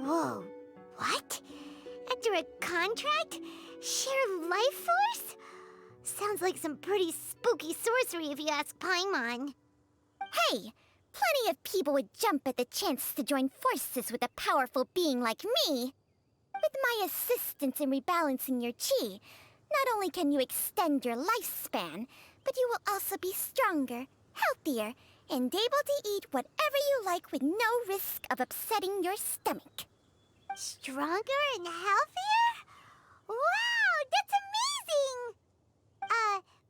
Whoa, what? Under a contract? Share life force? Sounds like some pretty spooky sorcery if you ask Paimon. Hey, plenty of people would jump at the chance to join forces with a powerful being like me. With my assistance in rebalancing your chi, not only can you extend your lifespan, but you will also be stronger, healthier, and able to eat whatever you like with no risk of upsetting your stomach. Stronger and healthier? Wow, that's amazing!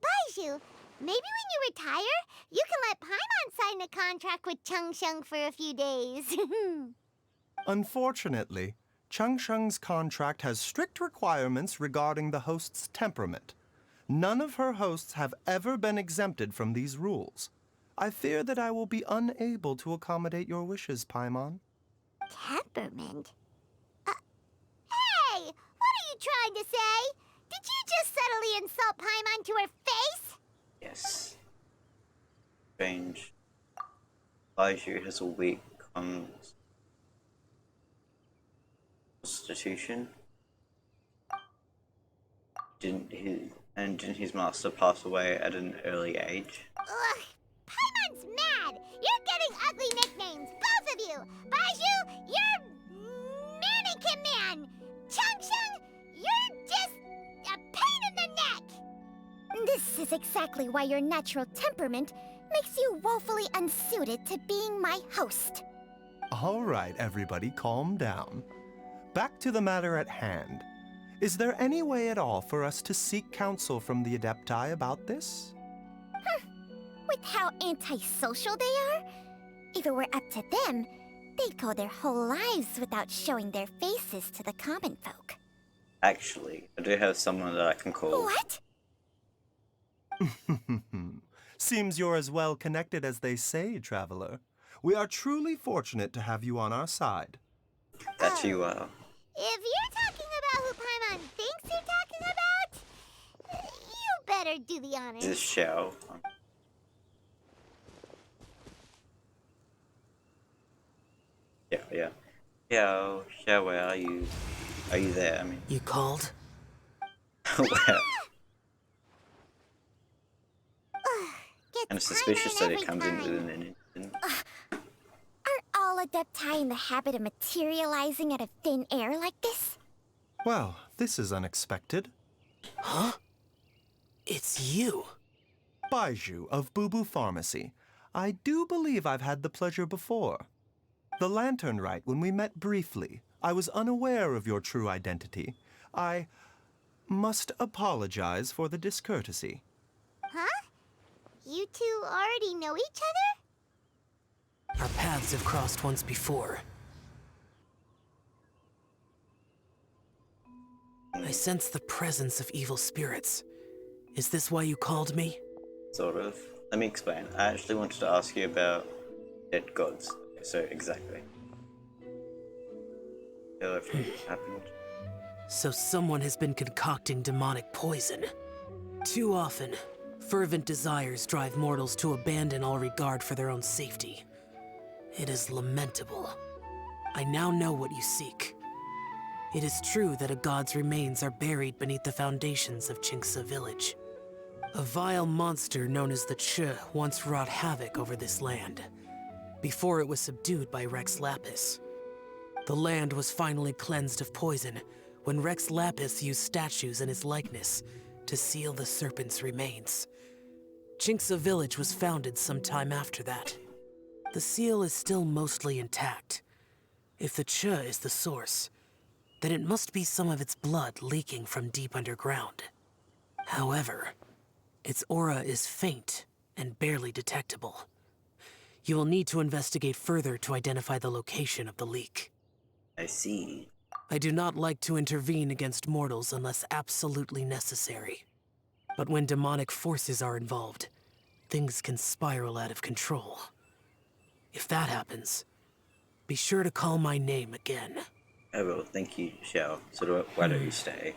Baizhu, maybe when you retire, you can let Paimon sign a contract with Changsheng for a few days. Unfortunately, Changsheng's contract has strict requirements regarding the host's temperament. None of her hosts have ever been exempted from these rules. I fear that I will be unable to accommodate your wishes, Paimon. Temperament? Hey! What are you trying to say? Did you just subtly insult Paimon to her face? Yes. Strange. Baizhu has a weak constitution. Didn't his master pass away at an early age? Ugh! Paimon's mad! You're getting ugly nicknames, both of you! Baizhu, you're Mannequin Man! Changsheng, you're just a pain in the neck! This is exactly why your natural temperament makes you woefully unsuited to being my host. All right, everybody, calm down. Back to the matter at hand. Is there any way at all for us to seek counsel from the Adepti about this? With how antisocial they are, if it were up to them, they'd go their whole lives without showing their faces to the common folk. Actually, I do have someone that I can call. What? Seems you're as well connected as they say, traveler. We are truly fortunate to have you on our side. That you are. If you're talking about who Paimon thinks you're talking about, you better do the honors. This Xiao. Yeah. Xiao, where are you? Are you there? I mean. You called? Wow. Gets Kind of suspicious Paimon that every it comes time. in within an instant. Aren't all Adepti in the habit of materializing out of thin air like this? Well, this is unexpected. Huh? It's you. Baizhu of Boo Boo Pharmacy. I do believe I've had the pleasure before. The Lantern Rite, when we met briefly, I was unaware of your true identity. I must apologize for the discourtesy. Huh? You two already know each other? Our paths have crossed once before. I sense the presence of evil spirits. Is this why you called me? Sort of. Let me explain. I actually wanted to ask you about dead gods. So, exactly. Tell everything that happened. So someone has been concocting demonic poison. Too often, fervent desires drive mortals to abandon all regard for their own safety. It is lamentable. I now know what you seek. It is true that a god's remains are buried beneath the foundations of Qingce village. A vile monster known as the Che once wrought havoc over this land, before it was subdued by Rex Lapis. The land was finally cleansed of poison when Rex Lapis used statues in his likeness to seal the serpent's remains. Qingce village was founded some time after that. The seal is still mostly intact. If the Che is the source, then it must be some of its blood leaking from deep underground. However, its aura is faint and barely detectable. You will need to investigate further to identify the location of the leak. I see. I do not like to intervene against mortals unless absolutely necessary. But when demonic forces are involved, things can spiral out of control. If that happens, be sure to call my name again. I will. Thank you, Xiao. So why don't you stay?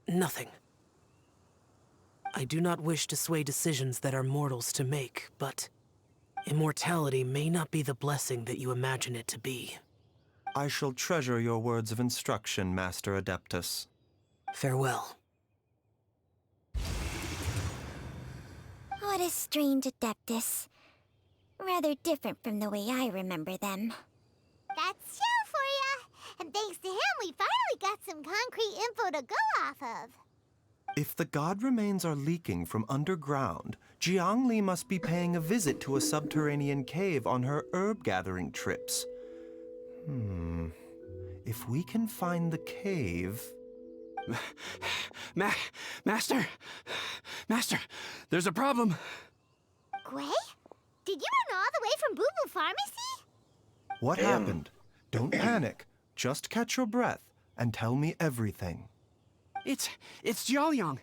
Nothing. I do not wish to sway decisions that are mortals to make, but Immortality may not be the blessing that you imagine it to be. I shall treasure your words of instruction, Master Adeptus. Farewell. What a strange Adeptus. Rather different from the way I remember them. That's Shell for ya! And thanks to him, we finally got some concrete info to go off of. If the god remains are leaking from underground, Jiangli must be paying a visit to a subterranean cave on her herb-gathering trips. If we can find the cave... Master! Master, there's a problem! Gwei? Did you run all the way from Boo Boo Pharmacy? What happened? Don't panic. Just catch your breath and tell me everything. It's Jiaoliang.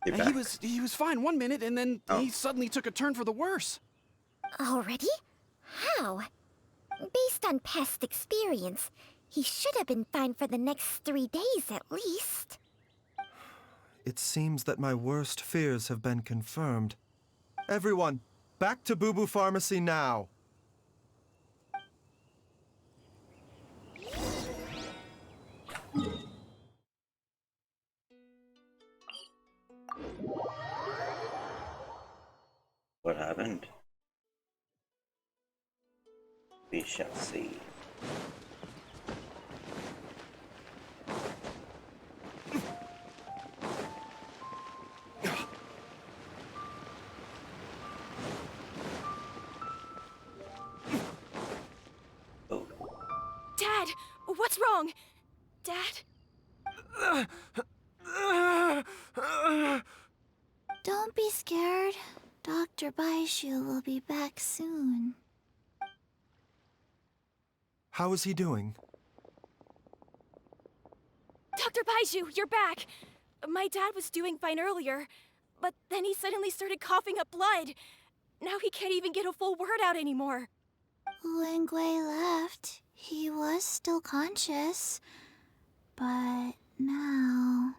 You're back. He was fine 1 minute, and then he suddenly took a turn for the worse. Already? How? Based on past experience, he should have been fine for the next 3 days at least. It seems that my worst fears have been confirmed. Everyone, back to Boo Boo Pharmacy now! What happened? We shall see. Oh, Dad, what's wrong? Dad? Don't be scared. Dr. Baizhu will be back soon. How is he doing? Dr. Baizhu, you're back! My dad was doing fine earlier, but then he suddenly started coughing up blood. Now he can't even get a full word out anymore. When Gwei left, he was still conscious. But now...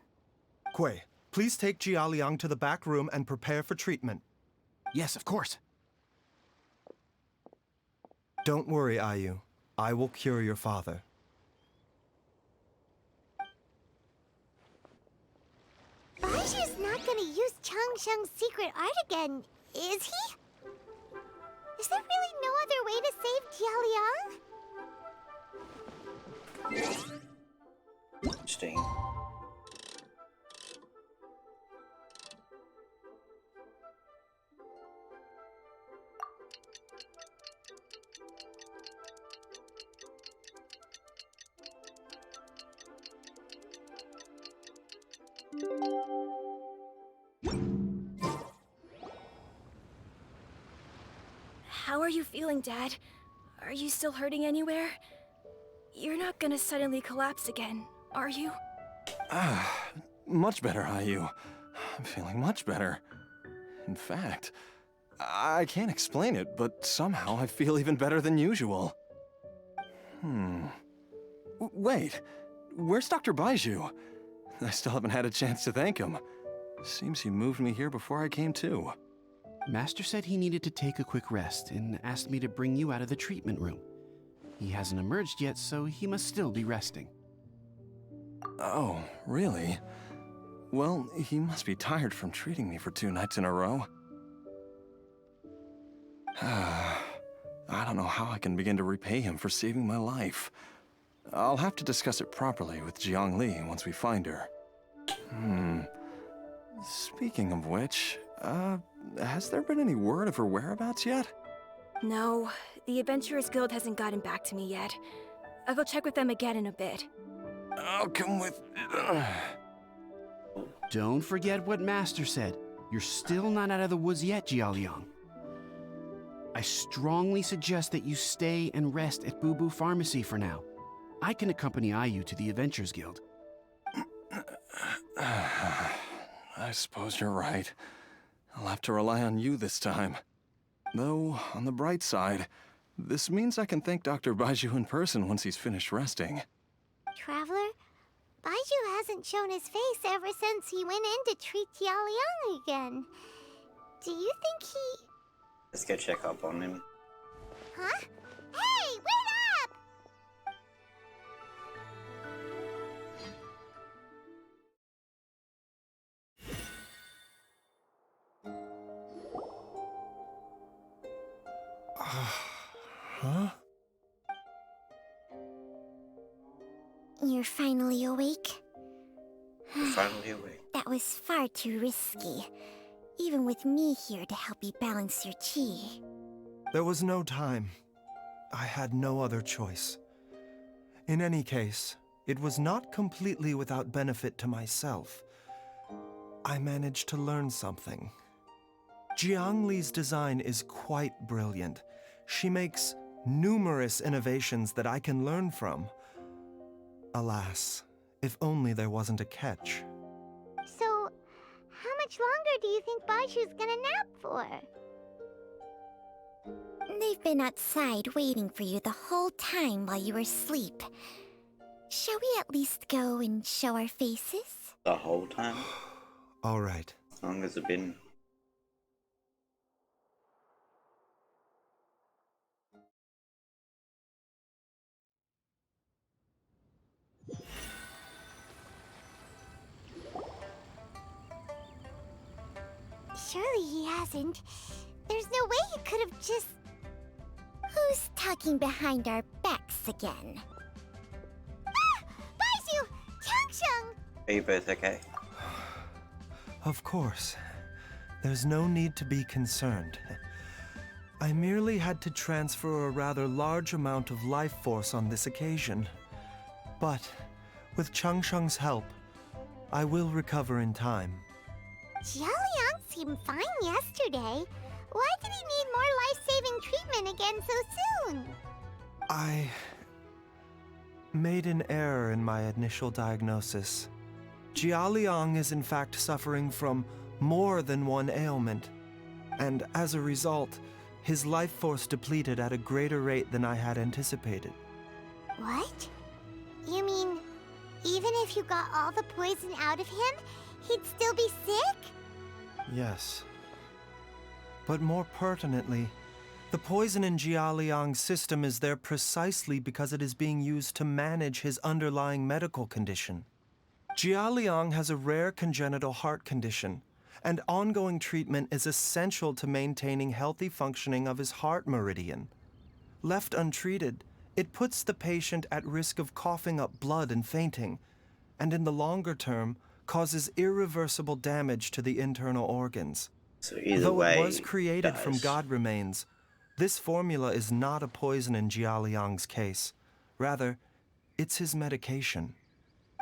Gwei, please take Jiaoliang to the back room and prepare for treatment. Yes, of course. Don't worry, Ayu. I will cure your father. Baizhu's not gonna use Changsheng's secret art again, is he? Is there really no other way to save Jiaoliang? interesting. How are you feeling, Dad? Are you still hurting anywhere? You're not gonna suddenly collapse again, are you? Much better, Ayu. I'm feeling much better. In fact, I can't explain it, but somehow I feel even better than usual. Wait, where's Dr. Baizhu? I still haven't had a chance to thank him. Seems he moved me here before I came to. Master said he needed to take a quick rest and asked me to bring you out of the treatment room. He hasn't emerged yet, so he must still be resting. Oh, really? Well, he must be tired from treating me for 2 nights in a row. I don't know how I can begin to repay him for saving my life. I'll have to discuss it properly with Jiangli once we find her. Speaking of which, has there been any word of her whereabouts yet? No, the Adventurers Guild hasn't gotten back to me yet. I'll go check with them again in a bit. I'll come with... Don't forget what Master said. You're still not out of the woods yet, Jiaoliang. I strongly suggest that you stay and rest at Boo Boo Pharmacy for now. I can accompany Ayu to the Adventurers Guild. I suppose you're right. I'll have to rely on you this time. Though, on the bright side, this means I can thank Dr. Baizhu in person once he's finished resting. Traveler, Baizhu hasn't shown his face ever since he went in to treat Jiaoliang again. Do you think he... Let's go check up on him. Huh? Hey, wait up! Huh? You're finally awake? Finally awake. That was far too risky. Even with me here to help you balance your chi. There was no time. I had no other choice. In any case, it was not completely without benefit to myself. I managed to learn something. Jiang Li's design is quite brilliant. She makes numerous innovations that I can learn from. Alas, if only there wasn't a catch. So, how much longer do you think Baizhu's gonna nap for? They've been outside waiting for you the whole time while you were asleep. Shall we at least go and show our faces? The whole time? All right. As long as it's been. Surely he hasn't. There's no way he could have just... Who's talking behind our backs again? Ah! Baizhu! Changsheng! Are you both okay? Of course. There's no need to be concerned. I merely had to transfer a rather large amount of life force on this occasion. But, with Changsheng's help, I will recover in time. Jialiang seemed fine yesterday. Why did he need more life-saving treatment again so soon? I made an error in my initial diagnosis. Jialiang is in fact suffering from more than one ailment, and as a result, his life force depleted at a greater rate than I had anticipated. What? You mean, even if you got all the poison out of him, he'd still be sick? Yes. But more pertinently, the poison in Jialiang's system is there precisely because it is being used to manage his underlying medical condition. Jialiang has a rare congenital heart condition, and ongoing treatment is essential to maintaining healthy functioning of his heart meridian. Left untreated, it puts the patient at risk of coughing up blood and fainting, and in the longer term, causes irreversible damage to the internal organs. So either Though way, it was created from dies. God remains, this formula is not a poison in Jialiang's case. Rather, it's his medication.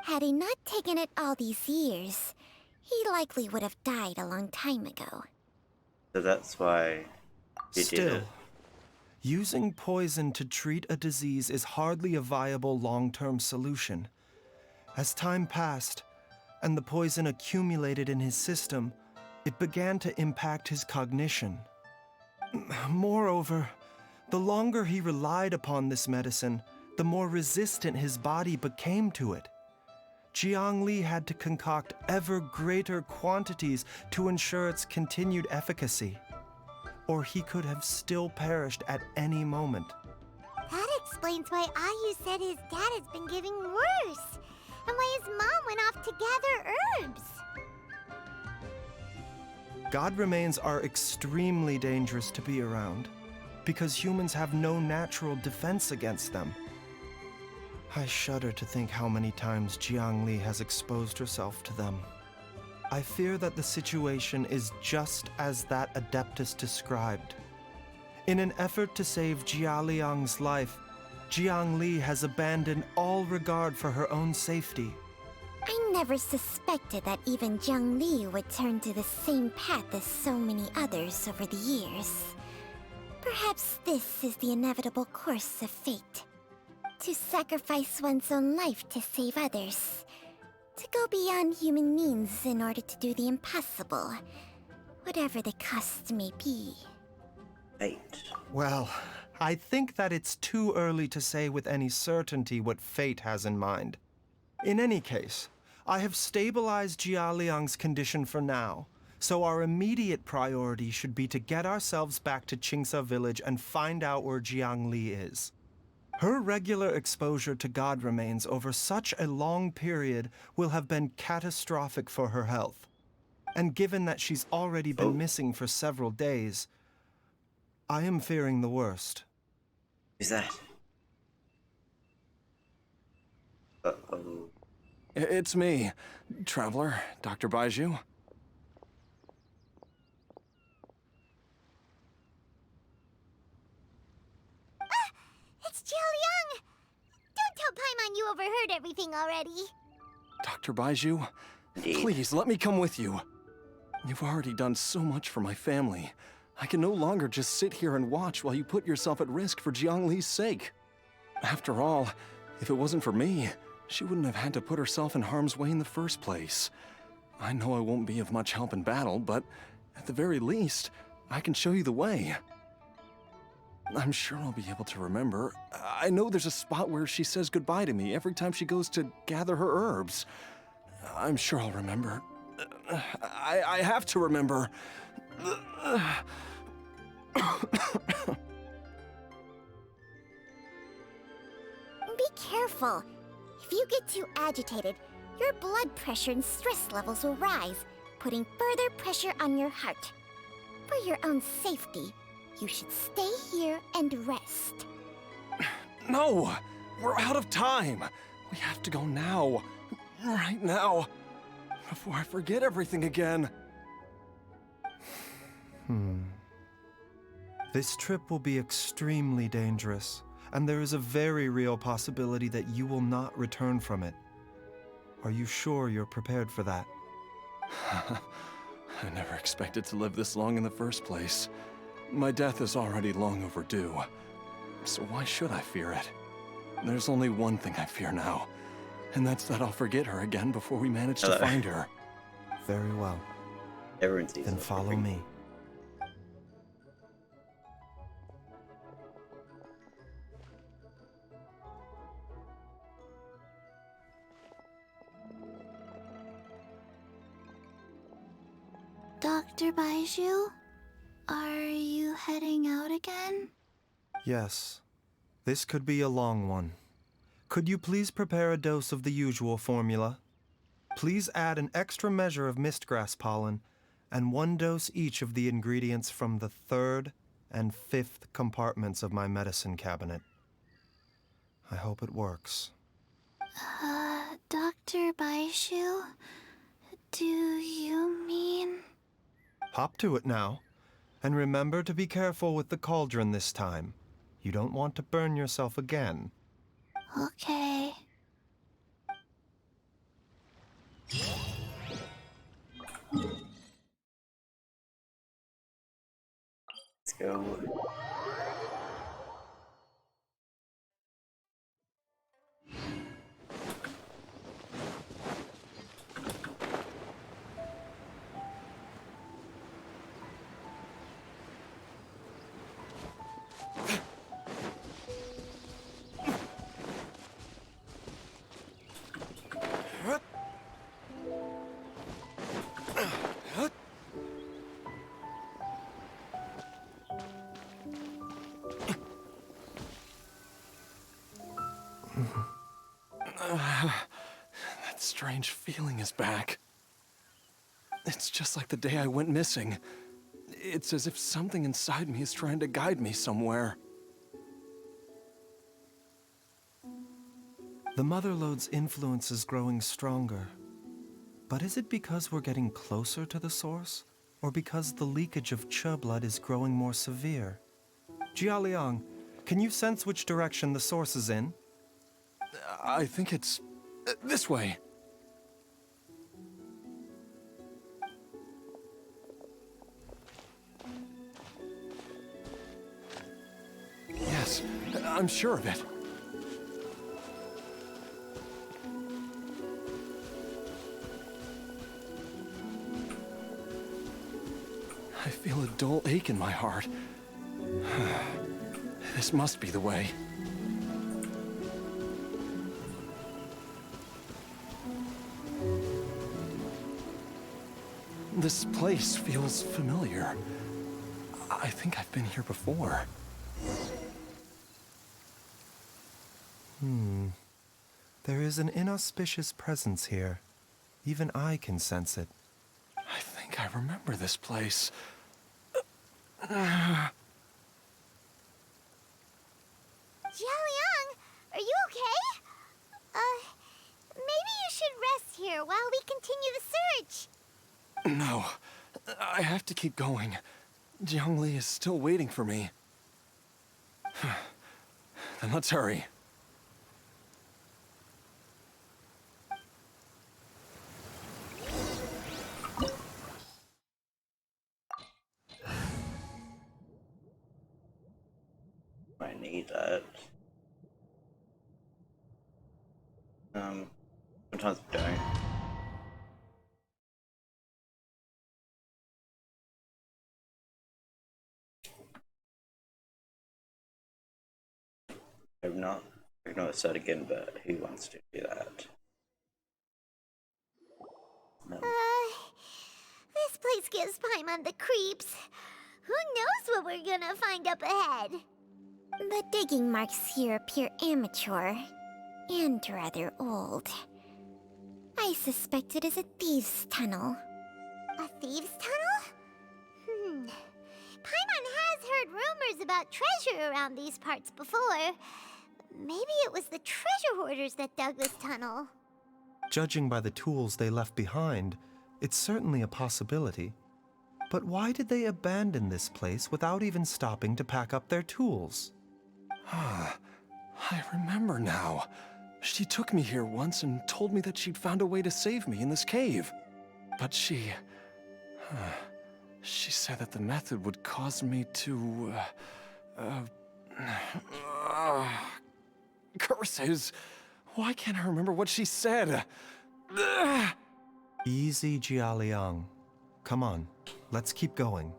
Had he not taken it all these years, he likely would have died a long time ago. So that's why he did Still, it. using poison to treat a disease is hardly a viable long-term solution. As time passed, and the poison accumulated in his system, it began to impact his cognition. Moreover, the longer he relied upon this medicine, the more resistant his body became to it. Jiang Li had to concoct ever greater quantities to ensure its continued efficacy, or he could have still perished at any moment. That explains why Ayu said his dad has been getting worse, and why his mom went off to gather herbs. God remains are extremely dangerous to be around, because humans have no natural defense against them. I shudder to think how many times Jiang Li has exposed herself to them. I fear that the situation is just as that Adeptus described. In an effort to save Jialiang's life, Jiang Li has abandoned all regard for her own safety. I never suspected that even Jiang Li would turn to the same path as so many others over the years. Perhaps this is the inevitable course of fate. To sacrifice one's own life to save others. To go beyond human means in order to do the impossible. Whatever the cost may be. Fate. Well, I think that it's too early to say with any certainty what fate has in mind. In any case, I have stabilized Jialiang's condition for now, So our immediate priority should be to get ourselves back to Qingsa village and find out where Jiang Li is. Her regular exposure to god remains over such a long period will have been catastrophic for her health. And given that she's already been missing for several days, I am fearing the worst. Who's that? Uh-oh. It's me, Traveler, Dr. Baizhu. It's Jialiang! Don't tell Paimon you overheard everything already. Dr. Baizhu, Indeed. please let me come with you. You've already done so much for my family. I can no longer just sit here and watch while you put yourself at risk for Jiang Li's sake. After all, if it wasn't for me, she wouldn't have had to put herself in harm's way in the first place. I know I won't be of much help in battle, but at the very least, I can show you the way. I'm sure I'll be able to remember. I know there's a spot where she says goodbye to me every time she goes to gather her herbs. I'm sure I'll remember. I have to remember. Be careful. If you get too agitated, your blood pressure and stress levels will rise, putting further pressure on your heart. For your own safety, you should stay here and rest. No! We're out of time! We have to go now. Right now. Before I forget everything again. This trip will be extremely dangerous, and there is a very real possibility that you will not return from it. Are you sure you're prepared for that? I never expected to live this long in the first place. My death is already long overdue. So why should I fear it? There's only one thing I fear now, and that's that I'll forget her again before we manage to find her. Very well. Everyone sees Then it. follow me. Dr. Baizhu, are you heading out again? Yes. This could be a long one. Could you please prepare a dose of the usual formula? Please add an extra measure of mistgrass pollen and 1 dose each of the ingredients from the 3rd and 5th compartments of my medicine cabinet. I hope it works. Dr. Baizhu, do you mean... Hop to it now. And remember to be careful with the cauldron this time. You don't want to burn yourself again. Okay. Let's go. That strange feeling is back. It's just like the day I went missing. It's as if something inside me is trying to guide me somewhere. The Mother Lode's influence is growing stronger. But is it because we're getting closer to the source? Or because the leakage of Che blood is growing more severe? Jialiang, can you sense which direction the source is in? I think it's this way. Yes, I'm sure of it. I feel a dull ache in my heart. This must be the way. This place feels familiar. I think I've been here before. There is an inauspicious presence here. Even I can sense it. I think I remember this place. Jiaoliang, are you okay? Maybe you should rest here while we continue the search. No, I have to keep going. Jiangli is still waiting for me. Then let's hurry. I need that. Sometimes I don't. I'm not. I know it's that again, but who wants to do that? No. This place gives Paimon the creeps. Who knows what we're gonna find up ahead? The digging marks here appear amateur and rather old. I suspect it is a thieves' tunnel. A thieves' tunnel? Paimon has heard rumors about treasure around these parts before. Maybe it was the treasure hoarders that dug this tunnel. Judging by the tools they left behind, it's certainly a possibility. But why did they abandon this place without even stopping to pack up their tools? I remember now. She took me here once and told me that she'd found a way to save me in this cave. But she said that the method would cause me to, curses! Why can't I remember what she said? Easy, Jiaoliang. Come on, let's keep going.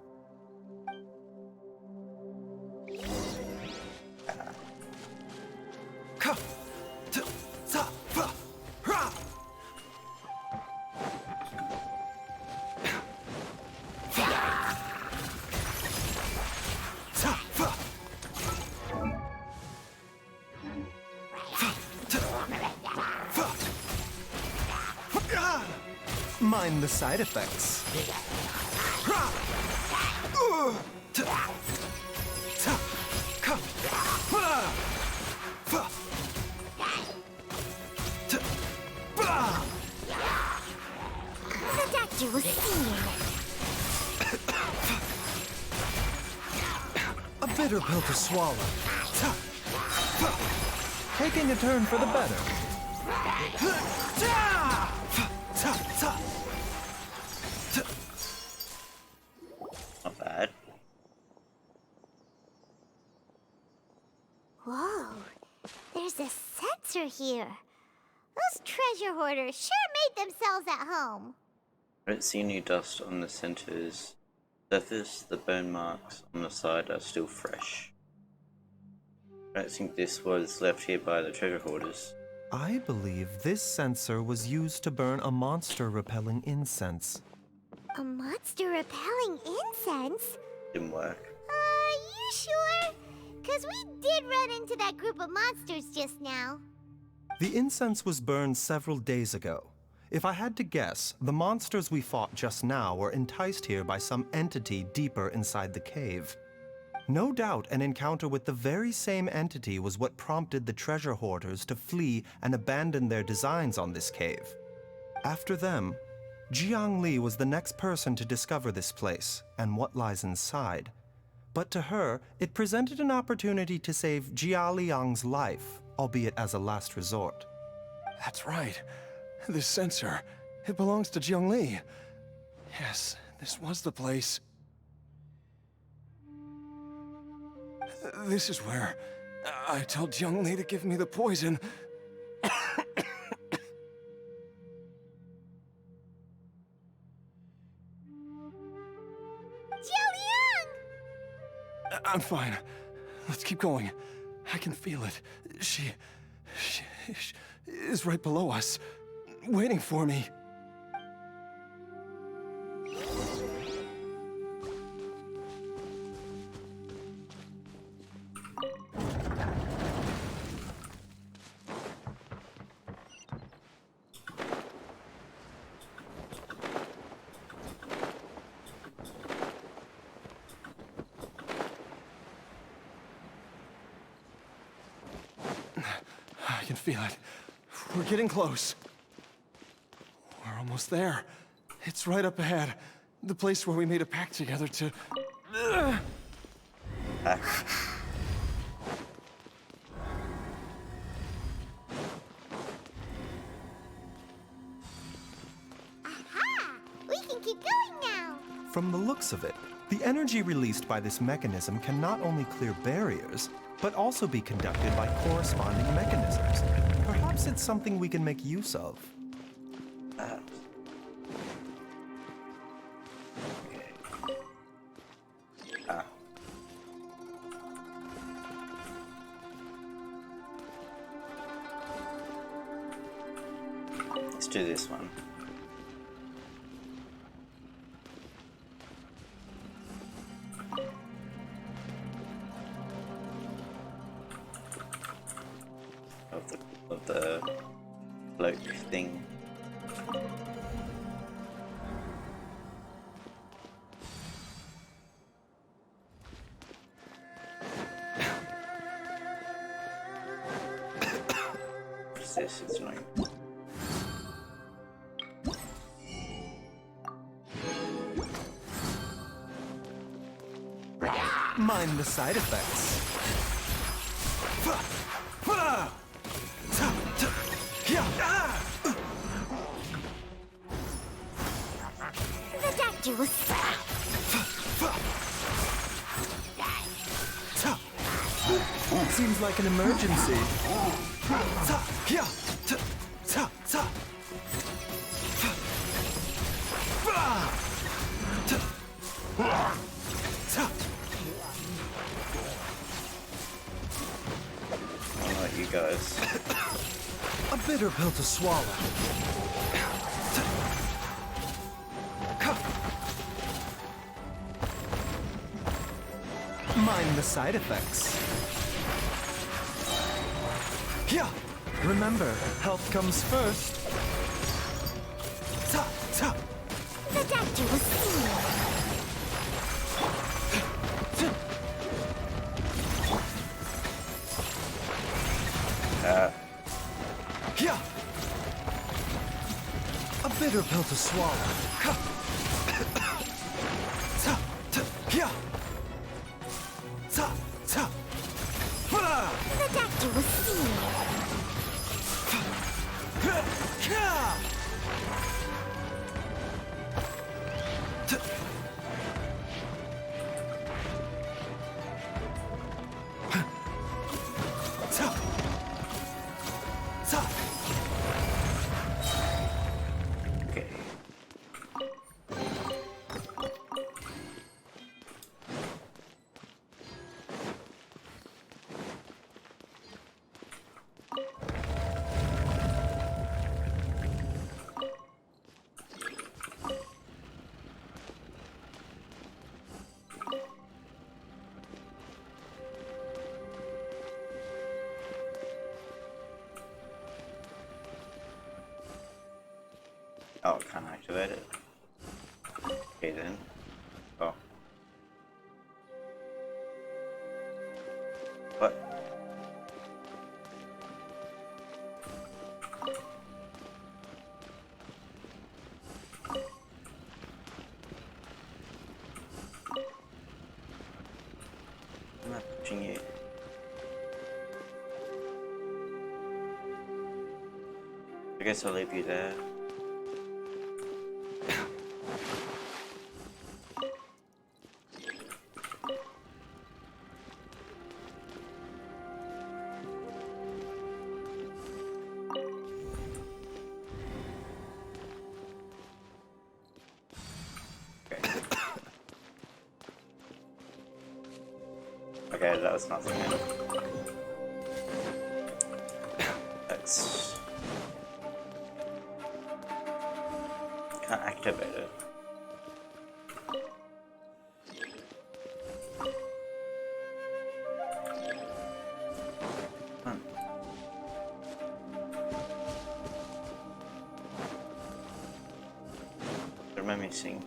Mind the side effects. The doctor was seeing. A bitter pill to swallow. Taking a turn for the better. Not bad. Whoa, there's a sensor here. Those treasure hoarders sure made themselves at home. I don't see any dust on the center's surface. The burn marks on the side are still fresh. I don't think this was left here by the treasure hoarders. I believe this sensor was used to burn a monster-repelling incense. A monster repelling incense? Didn't work. You sure? 'Cause we did run into that group of monsters just now. The incense was burned several days ago. If I had to guess, the monsters we fought just now were enticed here by some entity deeper inside the cave. No doubt an encounter with the very same entity was what prompted the treasure hoarders to flee and abandon their designs on this cave. After them, Jiangli was the next person to discover this place and what lies inside. But to her, it presented an opportunity to save Jiaoliang's life, albeit as a last resort. That's right. This sensor, it belongs to Jiangli. Yes, this was the place. This is where I told Jiangli to give me the poison. Jiaoliang! I'm fine. Let's keep going. I can feel it. She is right below us, waiting for me. can feel it. We're getting close. We're almost there. It's right up ahead. The place where we made a pact together to... Aha! We can keep going now. From the looks of it, the energy released by this mechanism can not only clear barriers, but also be conducted by corresponding mechanisms. Perhaps it's something we can make use of. Let's do this one. Of the bloke thing. What's this? It's annoying. Mind the side effects. The doctor was... Seems like an emergency. I'll let you guys. A bitter pill to swallow. Mind the side effects. Remember, health comes first. The doctor was seen. A bitter pill to swallow. The doctor was seen. Okay. Oh, can't activate it. Okay then. Oh. What? I'm not touching you. I guess I'll leave you there. Okay, that was nothing. That's... Can't activate it. What am I missing?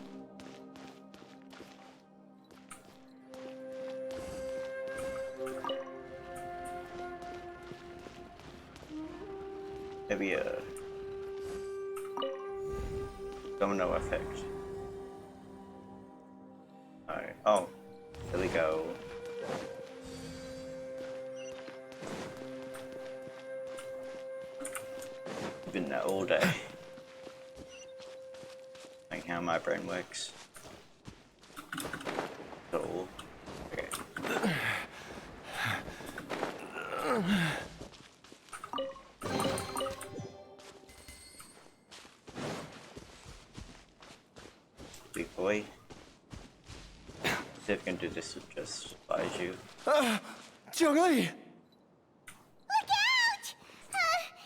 Maybe a domino effect. Alright. Oh, there we go. Been there all day. Like how my brain works. So, okay. Big boy. See if I can do this with just Baizhu. Jiangli! Look out!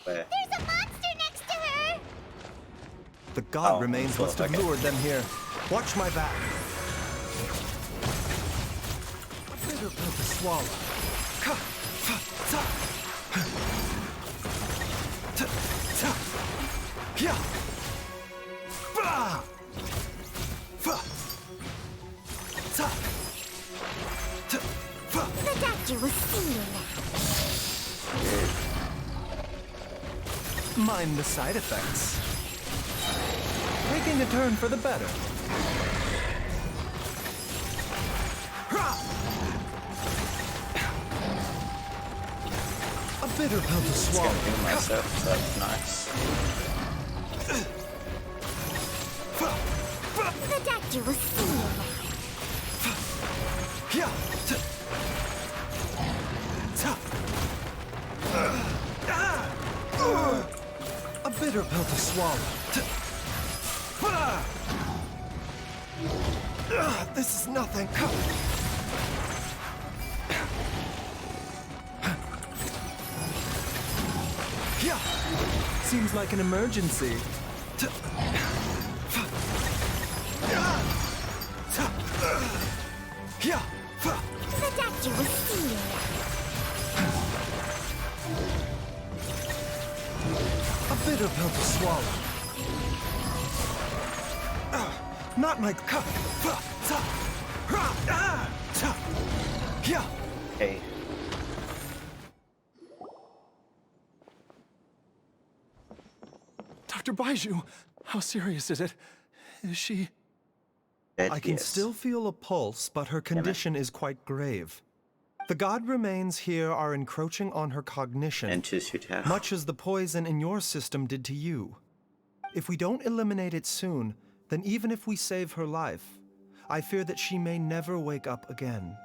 Where? There's a monster next to her! The god Oh, remains cool, must have okay. lured them here. Watch my back. A bitter pill to swallow. Ka, fa, ta. Ta, ta. Ya. Ba. Fa. Ta. Ta. Fa. The doctor will see you now. Mind the side effects. Taking a turn for the better. Hurrah! A bitter pill to Just swallow. gonna do myself, so that's nice. The doctor will see you now. Yeah. A bitter pill to swallow. This is nothing. Yeah. Seems like an emergency. Yeah. The doctor will see you now. A bitter pill to swallow. Not my cup. Yeah. Okay. Dr. Baizhu, how serious is it? Is she... Dead, I can yes. still feel a pulse, but her condition is quite grave. The god remains here are encroaching on her cognition, And to shoot her. much as the poison in your system did to you. If we don't eliminate it soon, then even if we save her life, I fear that she may never wake up again.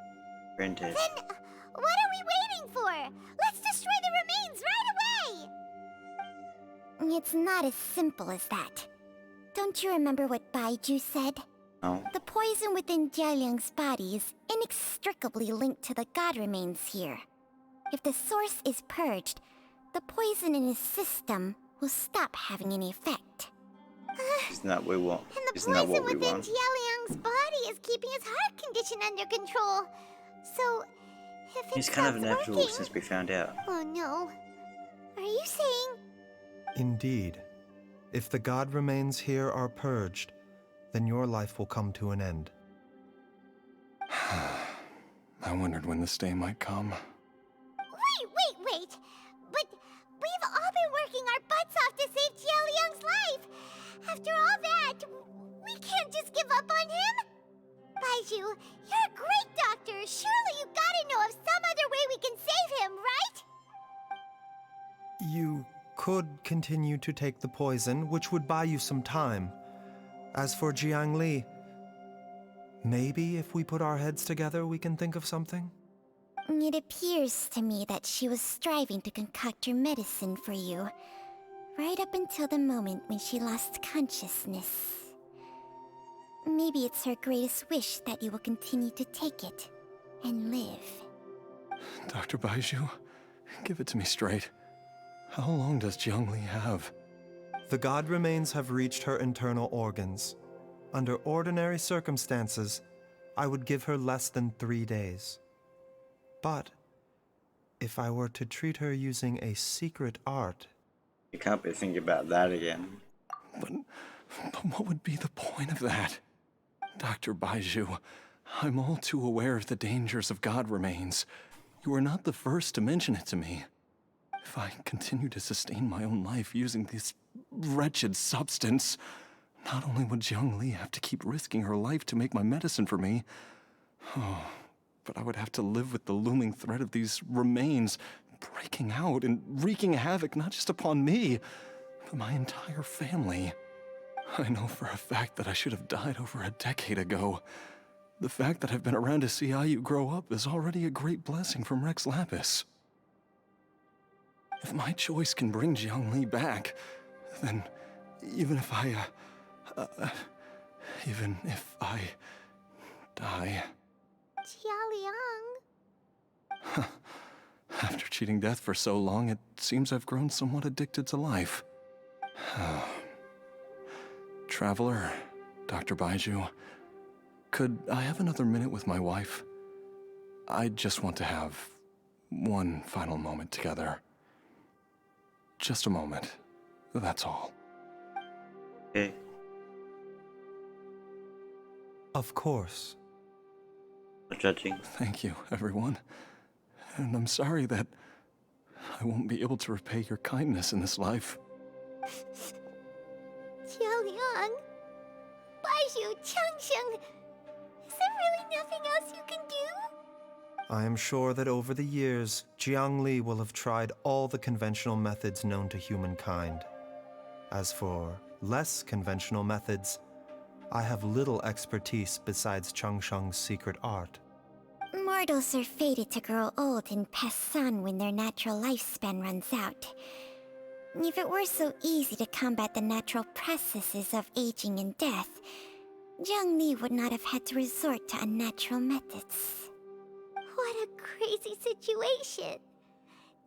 Granted. Then, what are we waiting for? Let's destroy the remains right away! It's not as simple as that. Don't you remember what Baizhu said? No. The poison within Jialiang's body is inextricably linked to the god remains here. If the source is purged, the poison in his system will stop having any effect. Isn't that what we want? And the Isn't that poison what we within want? Jialiang's body is keeping his heart condition under control. So, if He's it kind of stops inevitable working... since we found out. Oh no. Are you saying... Indeed. If the god remains here are purged, then your life will come to an end. I wondered when this day might come. Wait! But we've all been working our butts off to save Jialiang's life! After all that, we can't just give up on him! Baizhu, you're a great doctor! Surely you gotta know of some other way we can save him, right? You could continue to take the poison, which would buy you some time. As for Jiangli, maybe if we put our heads together, we can think of something? It appears to me that she was striving to concoct her medicine for you, right up until the moment when she lost consciousness. Maybe it's her greatest wish that you will continue to take it and live. Dr. Baizhu, give it to me straight. How long does Jiangli have? The god remains have reached her internal organs. Under ordinary circumstances, I would give her less than 3 days. But if I were to treat her using a secret art, You can't be thinking about that again. But what would be the point of that? Dr. Baizhu, I'm all too aware of the dangers of god remains. You are not the first to mention it to me. If I continue to sustain my own life using this wretched substance, not only would Jiang Li have to keep risking her life to make my medicine for me, but I would have to live with the looming threat of these remains breaking out and wreaking havoc not just upon me, but my entire family. I know for a fact that I should have died over a decade ago. The fact that I've been around to see IU grow up is already a great blessing from Rex Lapis. If my choice can bring Jiang Li back, then even if I die. Jialiang. After cheating death for so long, it seems I've grown somewhat addicted to life. Traveler, Dr. Baizhu, could I have another minute with my wife? I just want to have one final moment together. Just a moment. That's all. Okay. Of course. No judging. Thank you, everyone. And I'm sorry that I won't be able to repay your kindness in this life. Jialiang. Baizhu, Changsheng. Is there really nothing else you can do? I am sure that over the years, Jiang Li will have tried all the conventional methods known to humankind. As for less conventional methods, I have little expertise besides Changsheng's secret art. Mortals are fated to grow old and pass on when their natural lifespan runs out. If it were so easy to combat the natural processes of aging and death, Jiang Li would not have had to resort to unnatural methods. What a crazy situation!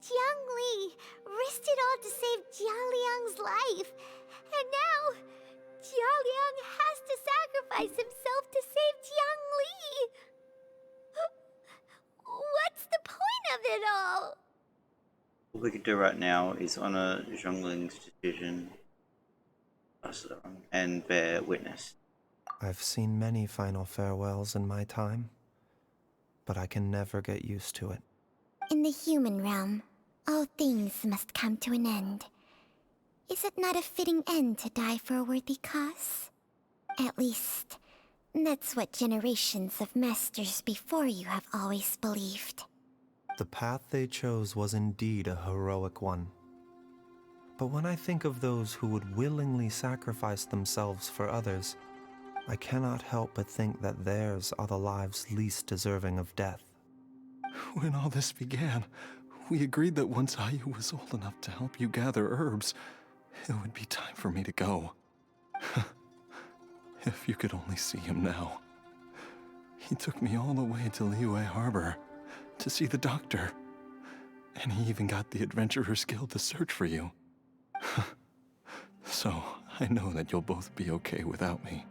Jiang Li risked it all to save Jialiang's life, and now Jialiang has to sacrifice himself to save Jiang Li! What's the point of it all? What we could do right now is honor Zhongling's decision and bear witness. I've seen many final farewells in my time, but I can never get used to it. In the human realm, all things must come to an end. Is it not a fitting end to die for a worthy cause? At least, that's what generations of masters before you have always believed. The path they chose was indeed a heroic one. But when I think of those who would willingly sacrifice themselves for others, I cannot help but think that theirs are the lives least deserving of death. When all this began, we agreed that once Ayu was old enough to help you gather herbs, it would be time for me to go. If you could only see him now. He took me all the way to Liyue Harbor to see the doctor. And he even got the Adventurers Guild to search for you. So, I know that you'll both be okay without me.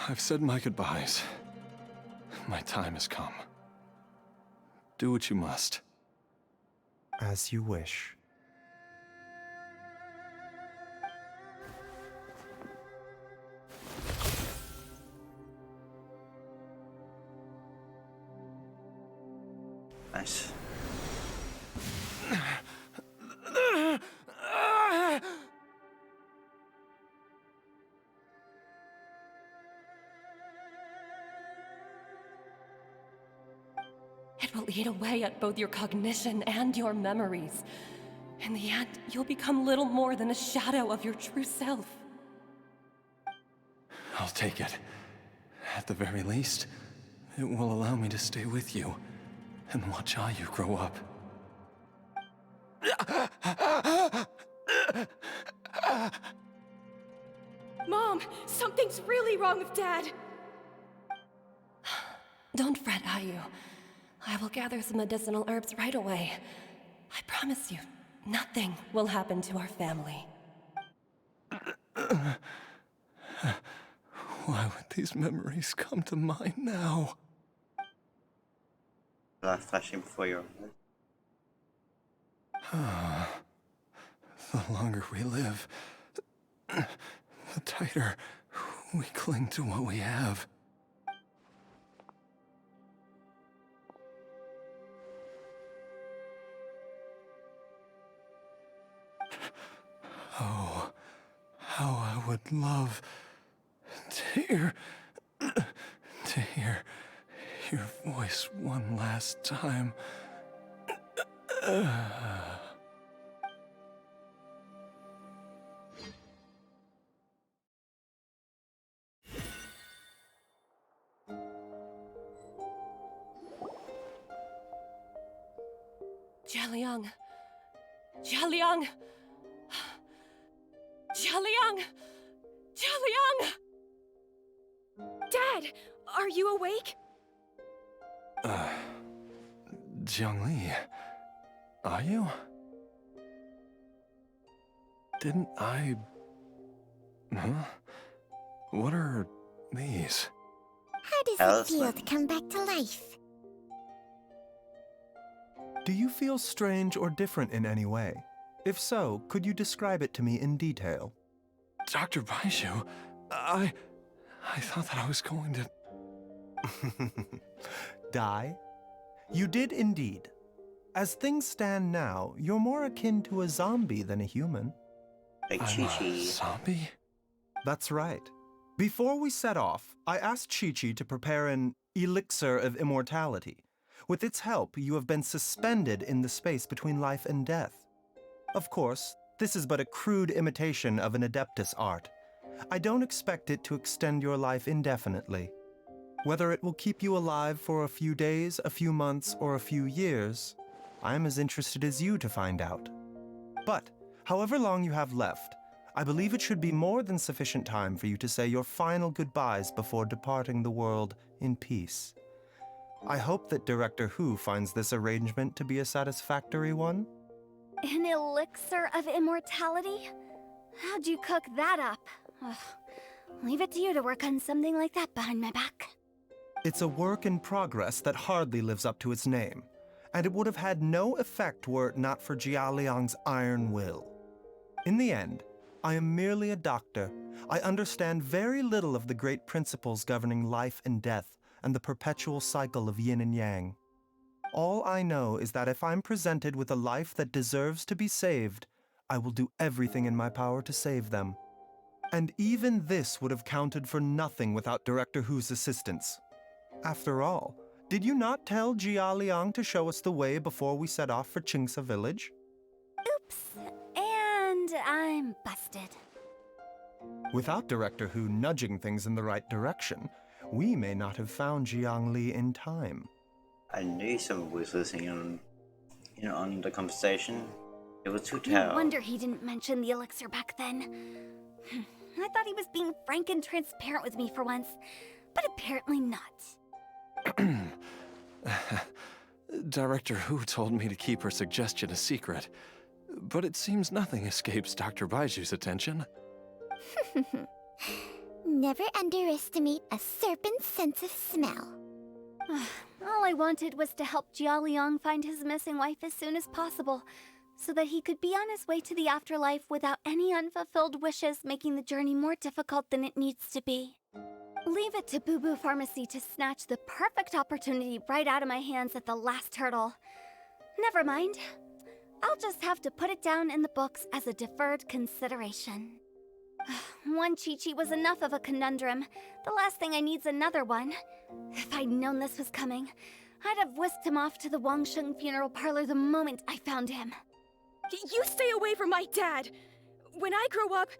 I've said my goodbyes. My time has come. Do what you must. As you wish. Nice. It will eat away at both your cognition and your memories. In the end, you'll become little more than a shadow of your true self. I'll take it. At the very least, it will allow me to stay with you and watch Ayu grow up. Mom, something's really wrong with Dad. Don't fret, Ayu. I will gather some medicinal herbs right away. I promise you, nothing will happen to our family. Why would these memories come to mind now? Life flashing before your eyes. The longer we live, the tighter we cling to what we have. would love to hear your voice one last time. Jialiang. Jialiang. Jialiang. Jialiang. Dad, are you awake? Jiangli, are you? Didn't I... Huh? What are these? How does it feel to come back to life? Do you feel strange or different in any way? If so, could you describe it to me in detail? Dr. Baizhu, I thought that I was going to... Die? You did indeed. As things stand now, you're more akin to a zombie than a human. Like I'm Chi-Chi. a zombie? That's right. Before we set off, I asked Chi-Chi to prepare an elixir of immortality. With its help, you have been suspended in the space between life and death. Of course, this is but a crude imitation of an Adeptus art. I don't expect it to extend your life indefinitely. Whether it will keep you alive for a few days, a few months, or a few years, I am as interested as you to find out. But, however long you have left, I believe it should be more than sufficient time for you to say your final goodbyes before departing the world in peace. I hope that Director Hu finds this arrangement to be a satisfactory one. An elixir of immortality? How'd you cook that up? Ugh. Leave it to you to work on something like that behind my back. It's a work in progress that hardly lives up to its name, and it would have had no effect were it not for Jialiang's iron will. In the end, I am merely a doctor. I understand very little of the great principles governing life and death and the perpetual cycle of yin and yang. All I know is that if I'm presented with a life that deserves to be saved, I will do everything in my power to save them. And even this would have counted for nothing without Director Hu's assistance. After all, did you not tell Jialiang to show us the way before we set off for Qingce village? Oops. And I'm busted. Without Director Hu nudging things in the right direction, we may not have found Jiangli in time. I knew someone was listening on the conversation. It was too No tell. wonder he didn't mention the elixir back then. I thought he was being frank and transparent with me for once, but apparently not. Director Hu told me to keep her suggestion a secret, but it seems nothing escapes Dr. Baizhu's attention. Never underestimate a serpent's sense of smell. All I wanted was to help Jialiang find his missing wife as soon as possible, so that he could be on his way to the afterlife without any unfulfilled wishes making the journey more difficult than it needs to be. Leave it to Boo Boo Pharmacy to snatch the perfect opportunity right out of my hands at the last hurdle. Never mind. I'll just have to put it down in the books as a deferred consideration. One Chi-Chi was enough of a conundrum. The last thing I need's another one. If I'd known this was coming, I'd have whisked him off to the Wangsheng funeral parlor the moment I found him. You stay away from my dad! When I grow up,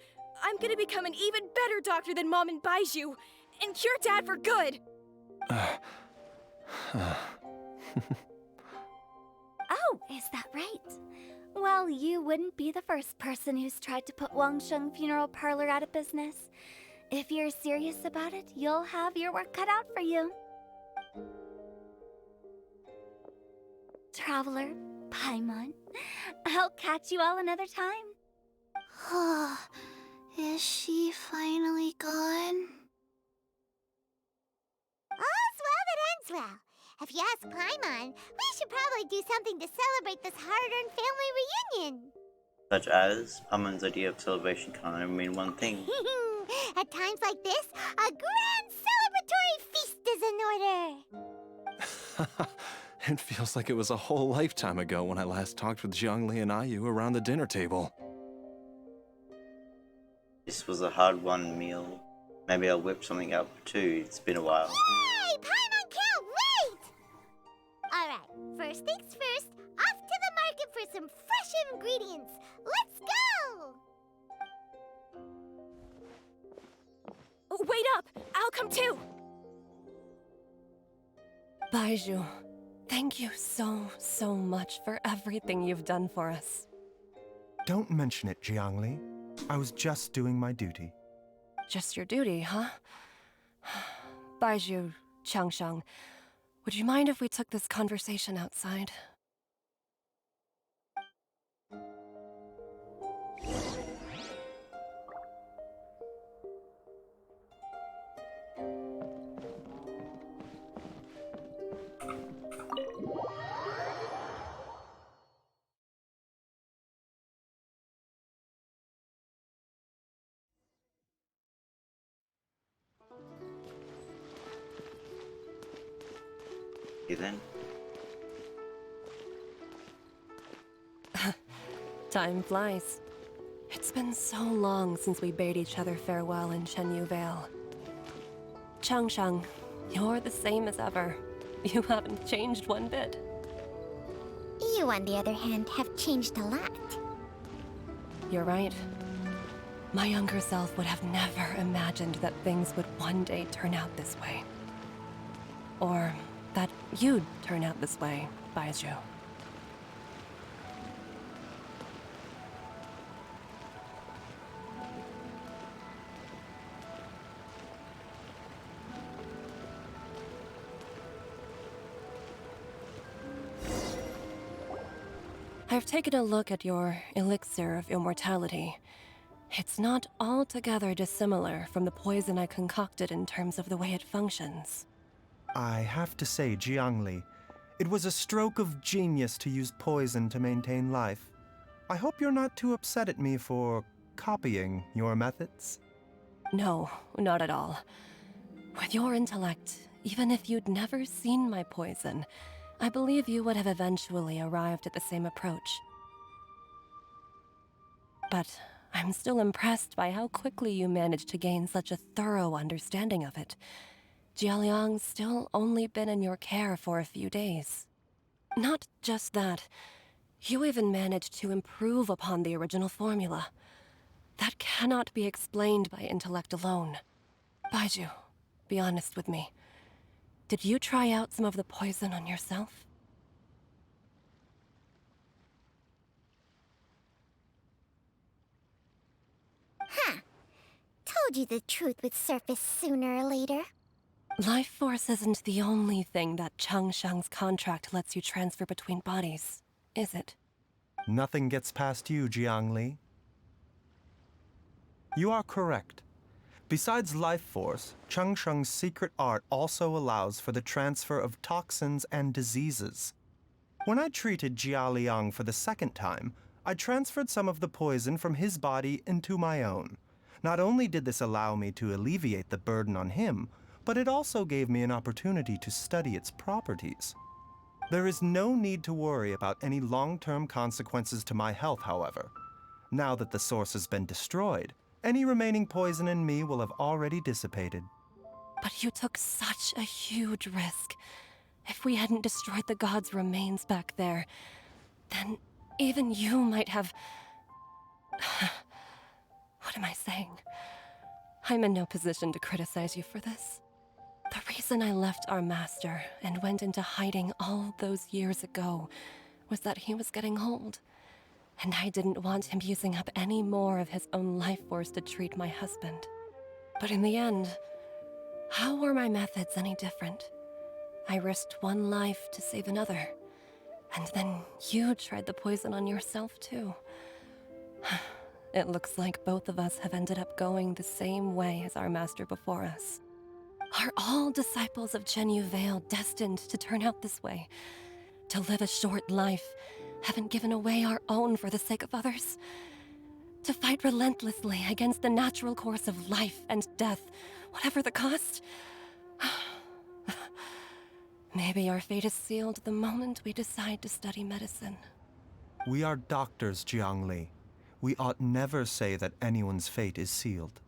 I'm gonna become an even better doctor than Mom and Baizhu, and cure Dad for good! Oh, is that right? Well, you wouldn't be the first person who's tried to put Wangsheng Funeral Parlor out of business. If you're serious about it, you'll have your work cut out for you. Traveler, Paimon, I'll catch you all another time. Oh, is she finally gone? All's well that ends well. If you ask Paimon, we should probably do something to celebrate this hard-earned family reunion. Such as, Amon's idea of celebration can only mean one thing. At times like this, a grand celebratory feast is in order. It feels like it was a whole lifetime ago when I last talked with Jiangli and Ayu around the dinner table. This was a hard-won meal. Maybe I'll whip something up too. It's been a while. Hey, Paimon can't wait! Alright, first things first, off to the market for some fresh ingredients. Let's go! Oh, wait up! I'll come too! Baizhu, thank you so much for everything you've done for us. Don't mention it, Jiangli. I was just doing my duty. Just your duty, huh? Baizhu, Changsheng, would you mind if we took this conversation outside? You then? Time flies. It's been so long since we bade each other farewell in Chenyu Vale. Changsheng, you're the same as ever. You haven't changed one bit. You, on the other hand, have changed a lot. You're right. My younger self would have never imagined that things would one day turn out this way. Or that you'd turn out this way, Baizhu. I've taken a look at your elixir of immortality. It's not altogether dissimilar from the poison I concocted in terms of the way it functions. I have to say, Jiangli, it was a stroke of genius to use poison to maintain life. I hope you're not too upset at me for copying your methods. No, not at all. With your intellect, even if you'd never seen my poison, I believe you would have eventually arrived at the same approach. But I'm still impressed by how quickly you managed to gain such a thorough understanding of it. Jialiang's still only been in your care for a few days. Not just that, you even managed to improve upon the original formula. That cannot be explained by intellect alone. Baizhu, be honest with me. Did you try out some of the poison on yourself? Huh. Told you the truth would surface sooner or later. Life force isn't the only thing that Changsheng's contract lets you transfer between bodies, is it? Nothing gets past you, Jiangli. You are correct. Besides life force, Changsheng's secret art also allows for the transfer of toxins and diseases. When I treated Jialiang for the second time, I transferred some of the poison from his body into my own. Not only did this allow me to alleviate the burden on him, but it also gave me an opportunity to study its properties. There is no need to worry about any long-term consequences to my health, however. Now that the source has been destroyed, any remaining poison in me will have already dissipated. But you took such a huge risk. If we hadn't destroyed the god's remains back there, then even you might have... What am I saying? I'm in no position to criticize you for this. The reason I left our master and went into hiding all those years ago was that he was getting old. And I didn't want him using up any more of his own life force to treat my husband. But in the end, how were my methods any different? I risked one life to save another. And then you tried the poison on yourself too. It looks like both of us have ended up going the same way as our master before us. Are all disciples of Chenyu Vale destined to turn out this way? To live a short life, having given away our own for the sake of others? To fight relentlessly against the natural course of life and death, whatever the cost? Maybe our fate is sealed the moment we decide to study medicine. We are doctors, Jiangli. We ought never say that anyone's fate is sealed.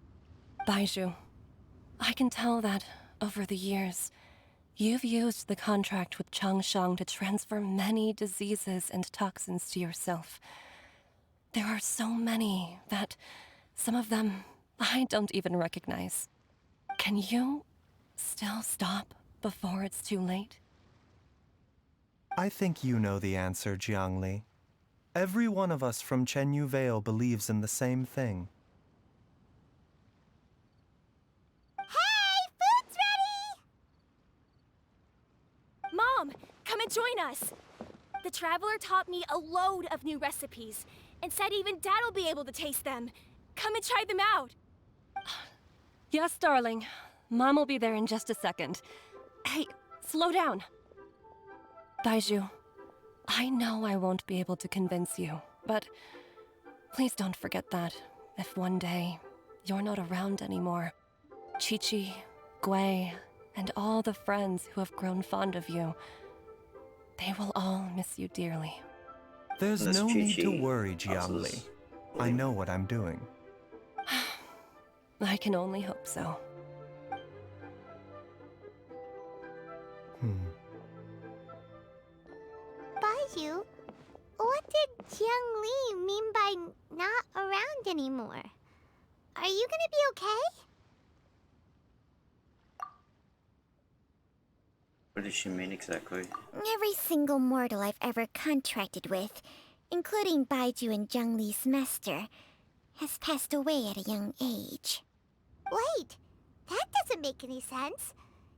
Baizhu, I can tell that, over the years, you've used the contract with Changshang to transfer many diseases and toxins to yourself. There are so many that some of them I don't even recognize. Can you still stop before it's too late? I think you know the answer, Jiangli. Every one of us from Chenyu Vale believes in the same thing. Hey, food's ready! Mom, come and join us. The Traveler taught me a load of new recipes and said even Dad will be able to taste them. Come and try them out. Yes, darling. Mom will be there in just a second. Hey, slow down. Baizhu, I know I won't be able to convince you, but please don't forget that if one day you're not around anymore, Chi-Chi, Gui, and all the friends who have grown fond of you, they will all miss you dearly. There's Unless no need to Chi-Chi worry, passes. Jiangli. I know what I'm doing. I can only hope so. Baizhu, what did Jiang Li mean by not around anymore? Are you gonna be okay? What does she mean exactly? Every single mortal I've ever contracted with, including Baizhu and Jiang Li's master, has passed away at a young age. Wait, that doesn't make any sense.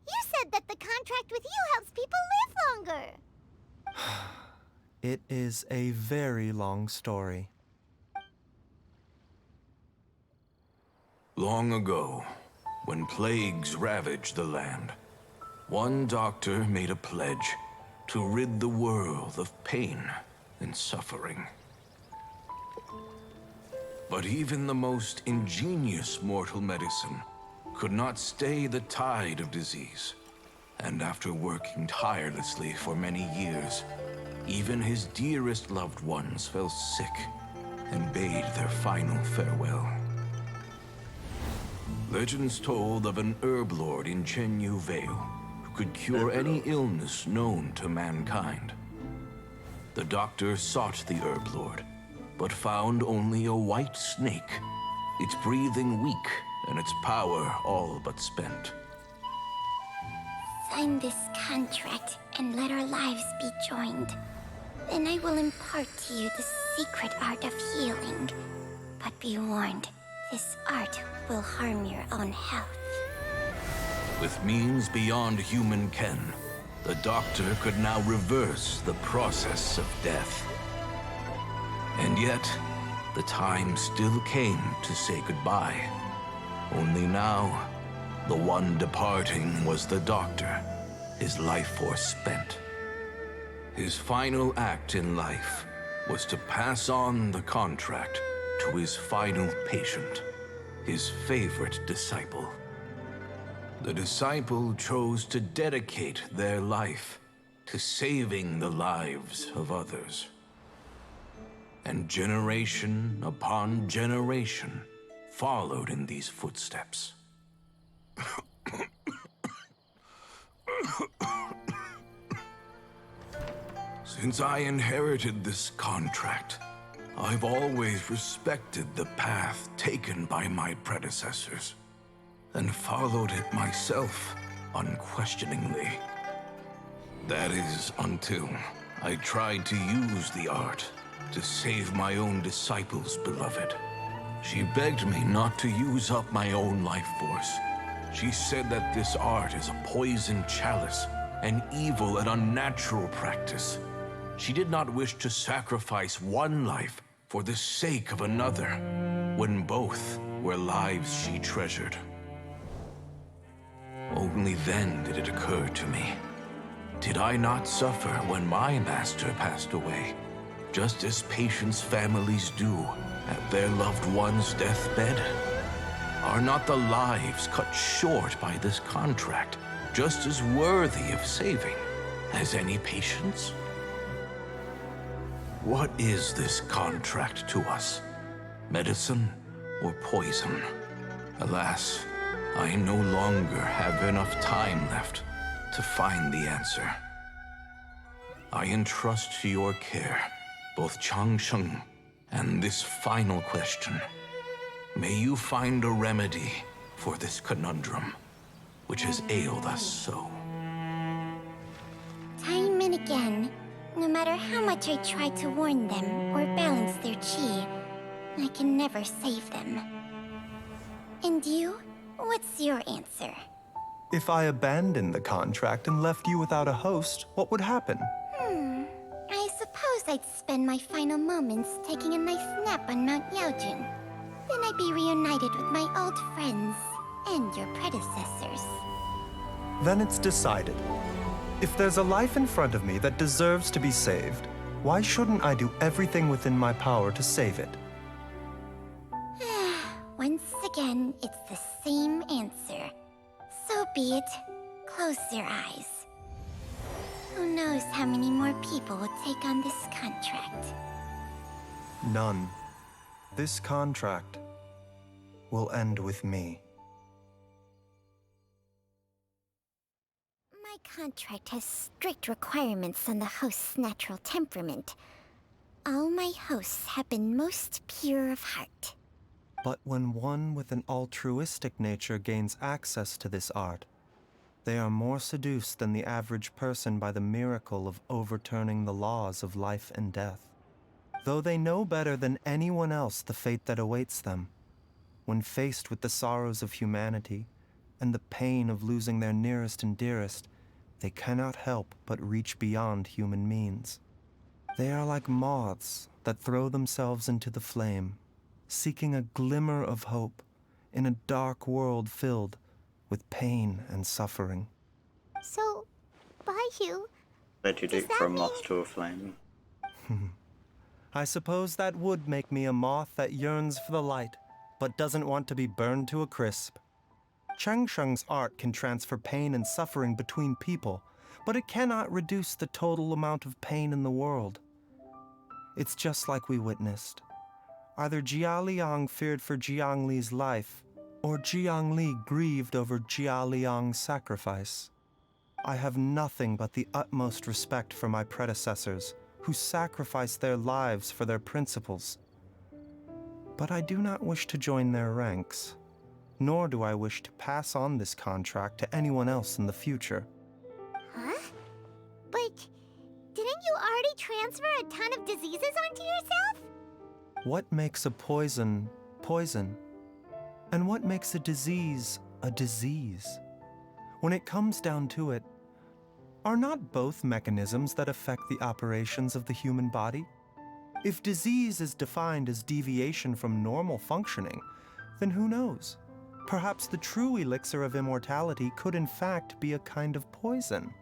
You said that the contract with you helps people live longer. It is a very long story. Long ago, when plagues ravaged the land, one doctor made a pledge to rid the world of pain and suffering. But even the most ingenious mortal medicine could not stay the tide of disease. And after working tirelessly for many years, even his dearest loved ones fell sick and bade their final farewell. Legends told of an herb lord in Chenyu Vale who could cure any illness known to mankind. The doctor sought the herb lord, but found only a white snake, its breathing weak and its power all but spent. Sign this contract and let our lives be joined. Then I will impart to you the secret art of healing. But be warned, this art will harm your own health. With means beyond human ken, the doctor could now reverse the process of death. And yet, the time still came to say goodbye. Only now, the one departing was the doctor, his life force spent. His final act in life was to pass on the contract to his final patient, his favorite disciple. The disciple chose to dedicate their life to saving the lives of others. And generation upon generation followed in these footsteps. Since I inherited this contract, I've always respected the path taken by my predecessors, and followed it myself unquestioningly. That is, until I tried to use the art to save my own disciple's beloved. She begged me not to use up my own life force. She said that this art is a poison chalice, an evil and unnatural practice. She did not wish to sacrifice one life for the sake of another, when both were lives she treasured. Only then did it occur to me. Did I not suffer when my master passed away, just as patients' families do at their loved one's deathbed? Are not the lives cut short by this contract just as worthy of saving as any patients? What is this contract to us? medicine, or poison. Alas, I no longer have enough time left to find the answer. I entrust to your care both Changsheng and this final question. May you find a remedy for this conundrum, which has ailed us so. Time and again, no matter how much I try to warn them or balance their chi, I can never save them. And you? What's your answer? If I abandoned the contract and left you without a host, what would happen? I suppose I'd spend my final moments taking a nice nap on Mount Yaojun. Then I'd be reunited with my old friends and your predecessors. Then it's decided. If there's a life in front of me that deserves to be saved, why shouldn't I do everything within my power to save it? Once again, it's the same answer. So be it. Close your eyes. Who knows how many more people will take on this contract? None. This contract will end with me. My contract has strict requirements on the host's natural temperament. All my hosts have been most pure of heart. But when one with an altruistic nature gains access to this art, they are more seduced than the average person by the miracle of overturning the laws of life and death. Though they know better than anyone else the fate that awaits them, when faced with the sorrows of humanity and the pain of losing their nearest and dearest, they cannot help but reach beyond human means. They are like moths that throw themselves into the flame, seeking a glimmer of hope in a dark world filled with pain and suffering. So, Baizhu, Let you dig from moth to a flame. I suppose that would make me a moth that yearns for the light, but doesn't want to be burned to a crisp. Changsheng's art can transfer pain and suffering between people, but it cannot reduce the total amount of pain in the world. It's just like we witnessed. Either Jia Liang feared for Jiang Li's life, or Jiang Li grieved over Jia Liang's sacrifice. I have nothing but the utmost respect for my predecessors, who sacrificed their lives for their principles. But I do not wish to join their ranks, nor do I wish to pass on this contract to anyone else in the future. Huh? But didn't you already transfer a ton of diseases onto yourself? What makes a poison poison? And what makes a disease a disease? When it comes down to it, are not both mechanisms that affect the operations of the human body? If disease is defined as deviation from normal functioning, then who knows? Perhaps the true elixir of immortality could in fact be a kind of poison.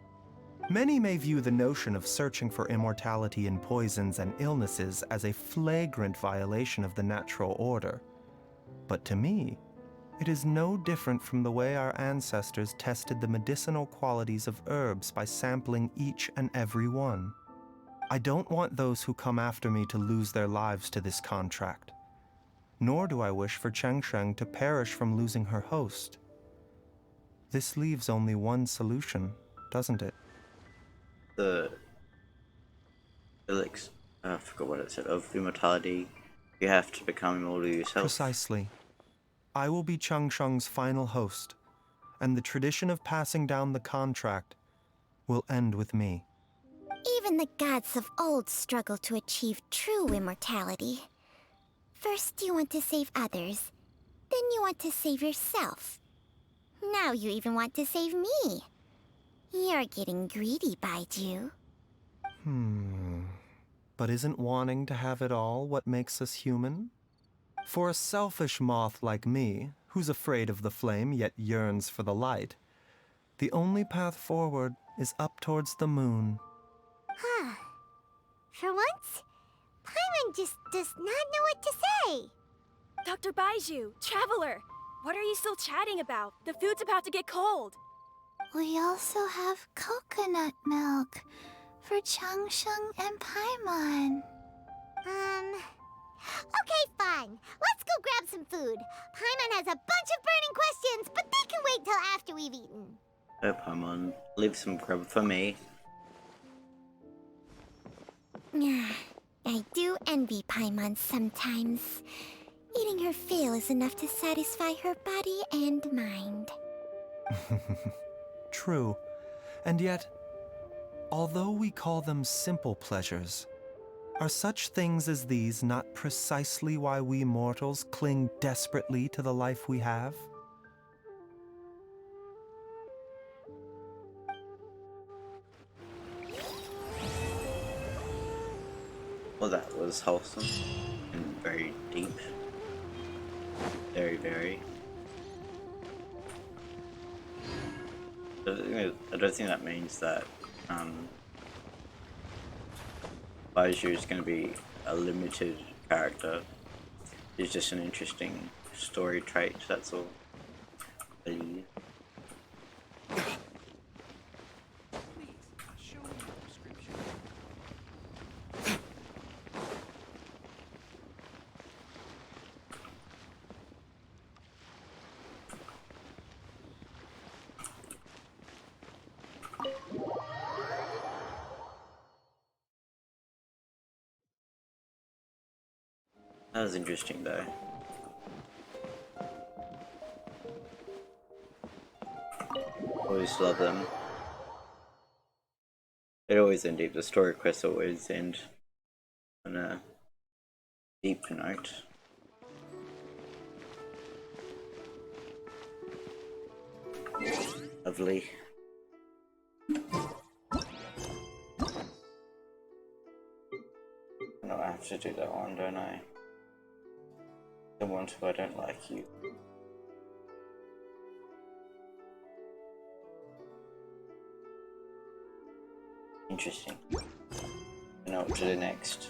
Many may view the notion of searching for immortality in poisons and illnesses as a flagrant violation of the natural order. But to me, it is no different from the way our ancestors tested the medicinal qualities of herbs by sampling each and every one. I don't want those who come after me to lose their lives to this contract. Nor do I wish for Changsheng to perish from losing her host. This leaves only one solution, doesn't it? The elixir, I forgot what it said, of immortality, you have to become immortal yourself. Precisely. I will be Changsheng's final host, and the tradition of passing down the contract will end with me. Even the gods of old struggle to achieve true immortality. First you want to save others, then you want to save yourself. Now you even want to save me. You're getting greedy, Baizhu. But isn't wanting to have it all what makes us human? For a selfish moth like me, who's afraid of the flame yet yearns for the light, the only path forward is up towards the moon. Huh. For once, Paimon just does not know what to say. Dr. Baizhu, Traveler, what are you still chatting about? The food's about to get cold. We also have coconut milk for Changsheng and Paimon. Okay, fine. Let's go grab some food. Paimon has a bunch of burning questions, but they can wait till after we've eaten. Oh, Paimon, leave some grub for me. I do envy Paimon sometimes. Eating her fill is enough to satisfy her body and mind. True. And yet, although we call them simple pleasures, are such things as these not precisely why we mortals cling desperately to the life we have? Well, that was wholesome and very deep. Very, very. I don't think that means that Baizhu is going to be a limited character. He's just an interesting story trait, that's all. That was interesting though. Always love them. They always end deep. The story quests always end on a deep note. Lovely. No, I have to do that one, don't I? The one who I don't like you. Interesting. I know what to do next.